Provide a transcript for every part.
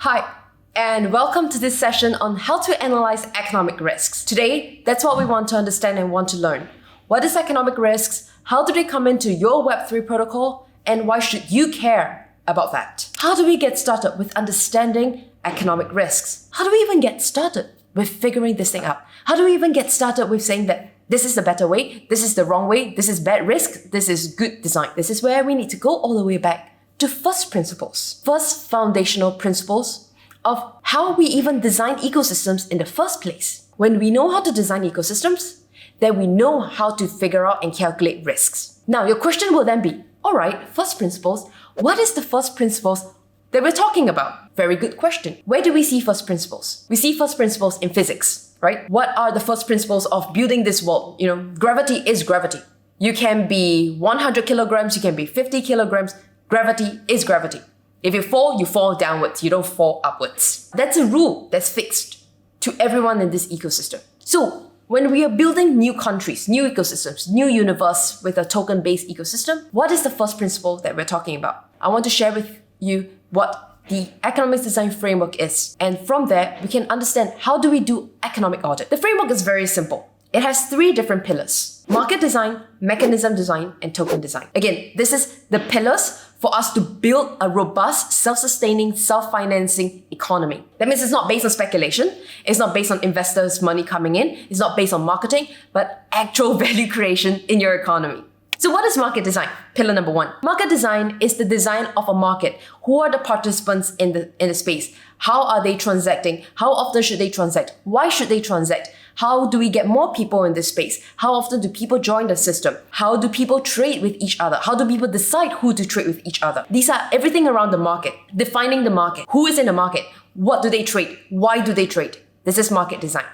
Hi, and welcome to this session on how to analyze economic risks. Today, that's what we want to understand and want to learn. What is economic risks? How do they come into your Web3 protocol? And why should you care about that? How do we get started with understanding economic risks? How do we even get started with figuring this thing out? How do we even get started with saying that this is the better way, this is the wrong way, this is bad risk, this is good design? This is where we need to go all the way back to first principles, first foundational principles of how we even design ecosystems in the first place. When we know how to design ecosystems, then we know how to figure out and calculate risks. Now, your question will then be, all right, first principles, what is the first principles that we're talking about? Very good question. Where do we see first principles? We see first principles in physics, right? What are the first principles of building this world? Gravity is gravity. You can be 100 kilograms, you can be 50 kilograms. Gravity is gravity. If you fall downwards. You don't fall upwards. That's a rule that's fixed to everyone in this ecosystem. So when we are building new countries, new ecosystems, new universe with a token-based ecosystem, what is the first principle that we're talking about? I want to share with you what the economics design framework is. And from there, we can understand how do we do economic audit. The framework is very simple. It has three different pillars: market design, mechanism design, and token design. Again, this is the pillars for us to build a robust, self-sustaining, self-financing economy. That means it's not based on speculation, it's not based on investors' money coming in, it's not based on marketing, but actual value creation in your economy. So what is market design? Pillar number one. Market design is the design of a market. Who are the participants in the space? How are they transacting? How often should they transact? Why should they transact? How do we get more people in this space? How often do people join the system? How do people trade with each other? How do people decide who to trade with each other? These are everything around the market. Defining the market. Who is in the market? What do they trade? Why do they trade? This is market design.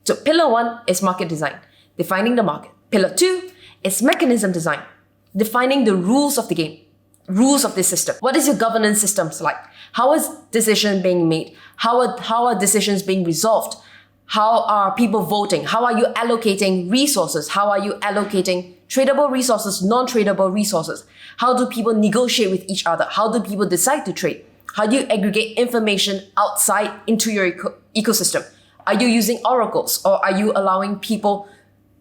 So pillar one is market design, defining the market. Pillar two is mechanism design, defining the rules of the game, rules of this system. What is your governance systems like? How is decision being made? How are decisions being resolved? How are people voting? How are you allocating resources? How are you allocating tradable resources, non-tradable resources? How do people negotiate with each other? How do people decide to trade? How do you aggregate information outside into your ecosystem? Are you using oracles, or are you allowing people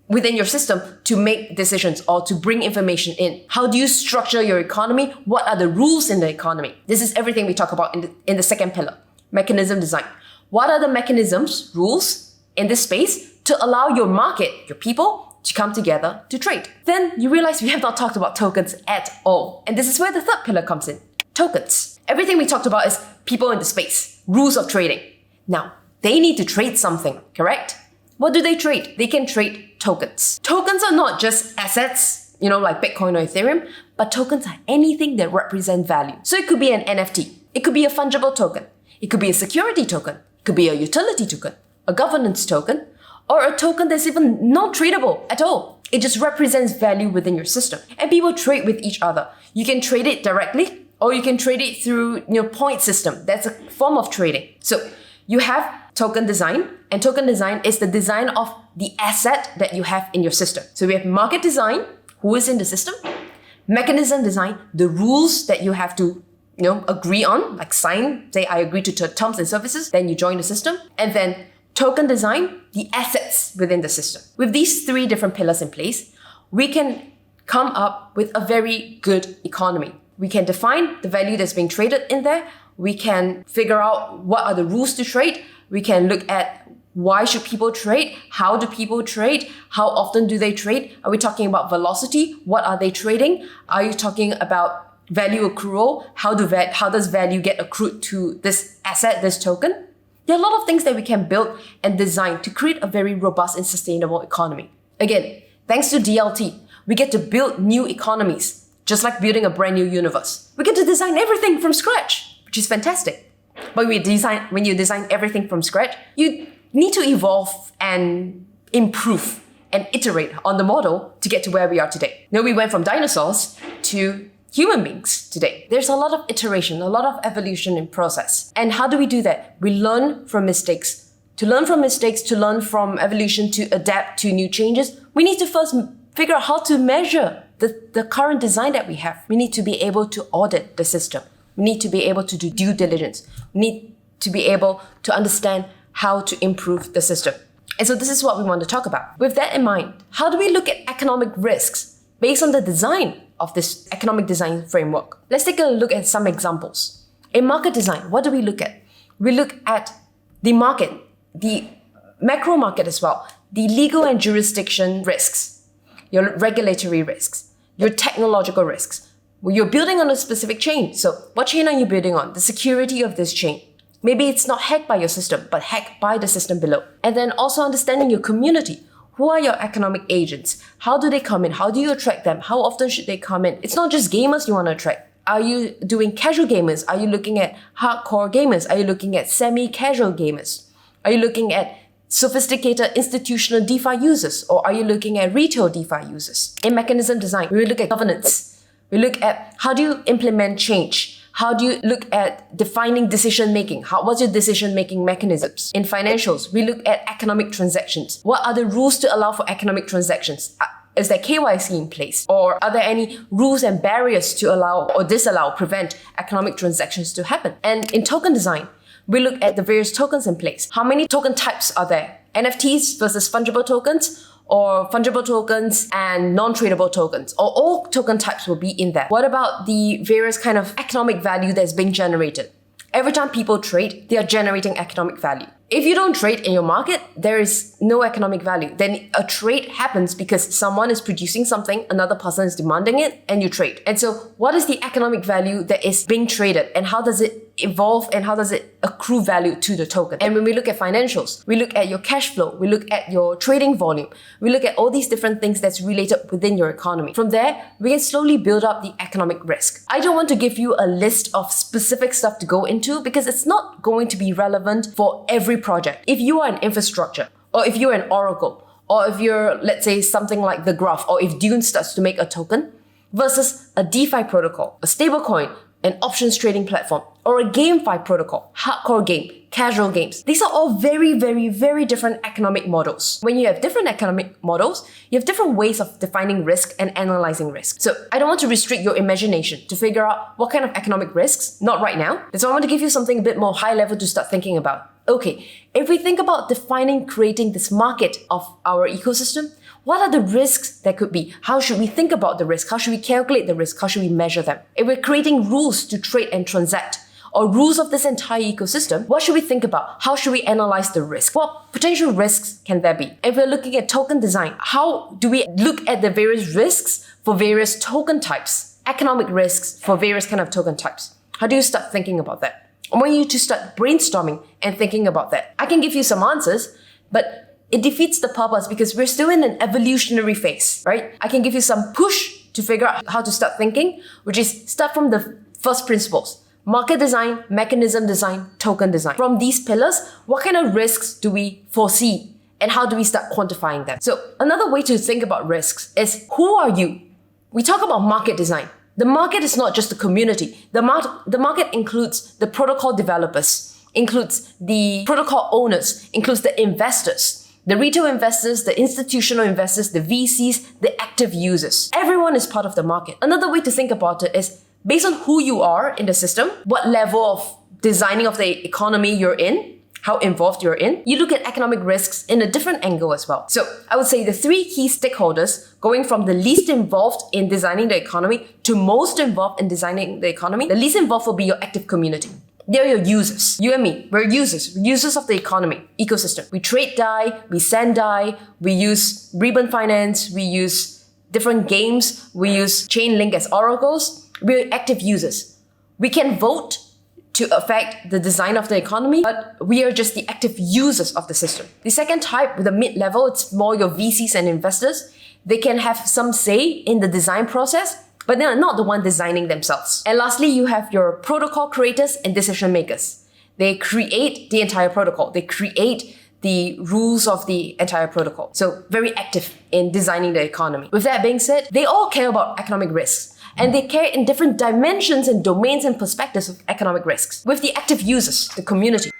within your system to make decisions or to bring information in? How do you structure your economy? What are the rules in the economy? This is everything we talk about in the second pillar, mechanism design. What are the mechanisms, rules in this space to allow your market, your people, to come together to trade? Then you realize we have not talked about tokens at all. And this is where the third pillar comes in, tokens. Everything we talked about is people in the space, rules of trading. Now, they need to trade something, correct? What do they trade? They can trade tokens. Tokens are not just assets, like Bitcoin or Ethereum, but tokens are anything that represent value. So it could be an NFT. It could be a fungible token. It could be a security token. It could be a utility token, a governance token, or a token that's even not tradable at all. It just represents value within your system. And people trade with each other. You can trade it directly, or you can trade it through point system. That's a form of trading. So you have token design, and token design is the design of the asset that you have in your system. So we have market design, who is in the system, mechanism design, the rules that you have to agree on, like sign, say I agree to terms and services, then you join the system. And then token design, the assets within the system. With these three different pillars in place, we can come up with a very good economy. We can define the value that's being traded in there. We can figure out what are the rules to trade. We can look at why should people trade? How do people trade? How often do they trade? Are we talking about velocity? What are they trading? Are you talking about value accrual? How does value get accrued to this asset, this token? There are a lot of things that we can build and design to create a very robust and sustainable economy. Again, thanks to DLT, we get to build new economies, just like building a brand new universe. We get to design everything from scratch, which is fantastic. But when you design everything from scratch, you need to evolve and improve and iterate on the model to get to where we are today. Now, we went from dinosaurs to human beings today. There's a lot of iteration, a lot of evolution in process. And how do we do that? We learn from mistakes. To learn from mistakes, to learn from evolution, to adapt to new changes, we need to first figure out how to measure the current design that we have. We need to be able to audit the system. We need to be able to do due diligence. We need to be able to understand how to improve the system. And so this is what we want to talk about. With that in mind, how do we look at economic risks based on the design of this economic design framework? Let's take a look at some examples. In market design, what do we look at? We look at the market, the macro market as well, the legal and jurisdiction risks, your regulatory risks, your technological risks. Well, you're building on a specific chain. So what chain are you building on? The security of this chain. Maybe it's not hacked by your system, but hacked by the system below. And then also understanding your community. Who are your economic agents? How do they come in? How do you attract them? How often should they come in? It's not just gamers you want to attract. Are you doing casual gamers? Are you looking at hardcore gamers? Are you looking at semi-casual gamers? Are you looking at sophisticated institutional DeFi users? Or are you looking at retail DeFi users? In mechanism design, we look at governance. We look at how do you implement change? How do you look at defining decision-making? What's your decision-making mechanisms? In financials, we look at economic transactions. What are the rules to allow for economic transactions? Is there KYC in place? Or are there any rules and barriers to allow or disallow, prevent economic transactions to happen? And in token design, we look at the various tokens in place. How many token types are there? NFTs versus fungible tokens, or fungible tokens and non-tradable tokens, or all token types will be in there. What about the various kind of economic value that's being generated? Every time people trade, they are generating economic value. If you don't trade in your market, there is no economic value. Then a trade happens because someone is producing something, another person is demanding it, and you trade. And so what is the economic value that is being traded, and how does it evolve, and how does it accrue value to the token? And when we look at financials, we look at your cash flow, we look at your trading volume, we look at all these different things that's related within your economy. From there, we can slowly build up the economic risk. I don't want to give you a list of specific stuff to go into because it's not going to be relevant for every project. If you are an infrastructure, or if you're an Oracle, or if you're, let's say, something like the Graph, or if Dune starts to make a token, versus a DeFi protocol, a stablecoin, an options trading platform, or a GameFi protocol, hardcore game, casual games. These are all very, very, very different economic models. When you have different economic models, you have different ways of defining risk and analyzing risk. So I don't want to restrict your imagination to figure out what kind of economic risks, not right now. That's why I want to give you something a bit more high level to start thinking about. Okay, if we think about defining, creating this market of our ecosystem, what are the risks that could be? How should we think about the risk? How should we calculate the risk? How should we measure them? If we're creating rules to trade and transact, or rules of this entire ecosystem, what should we think about? How should we analyze the risk? What potential risks can there be? If we're looking at token design, how do we look at the various risks for various token types, economic risks for various kind of token types? How do you start thinking about that? I want you to start brainstorming and thinking about that. I can give you some answers, but it defeats the purpose because we're still in an evolutionary phase, right? I can give you some push to figure out how to start thinking, which is start from the first principles. Market design, mechanism design, token design. From these pillars, what kind of risks do we foresee and how do we start quantifying them? So another way to think about risks is, who are you? We talk about market design. The market is not just the community. The market includes the protocol developers, includes the protocol owners, includes the investors, the retail investors, the institutional investors, the VCs, the active users. Everyone is part of the market. Another way to think about it is, based on who you are in the system, what level of designing of the economy you're in, how involved you're in, you look at economic risks in a different angle as well. So I would say the three key stakeholders, going from the least involved in designing the economy to most involved in designing the economy, the least involved will be your active community. They're your users. You and me, we're users of the economy, ecosystem. We trade DAI, we send DAI, we use ribbon finance, we use different games, we use Chainlink as oracles. We're active users. We can vote to affect the design of the economy, but we are just the active users of the system. The second type, with the mid-level, it's more your VCs and investors. They can have some say in the design process, but they are not the one designing themselves. And lastly, you have your protocol creators and decision makers. They create the entire protocol. They create the rules of the entire protocol. So very active in designing the economy. With that being said, they all care about economic risks. And they care in different dimensions and domains and perspectives of economic risks. With the active users, the community,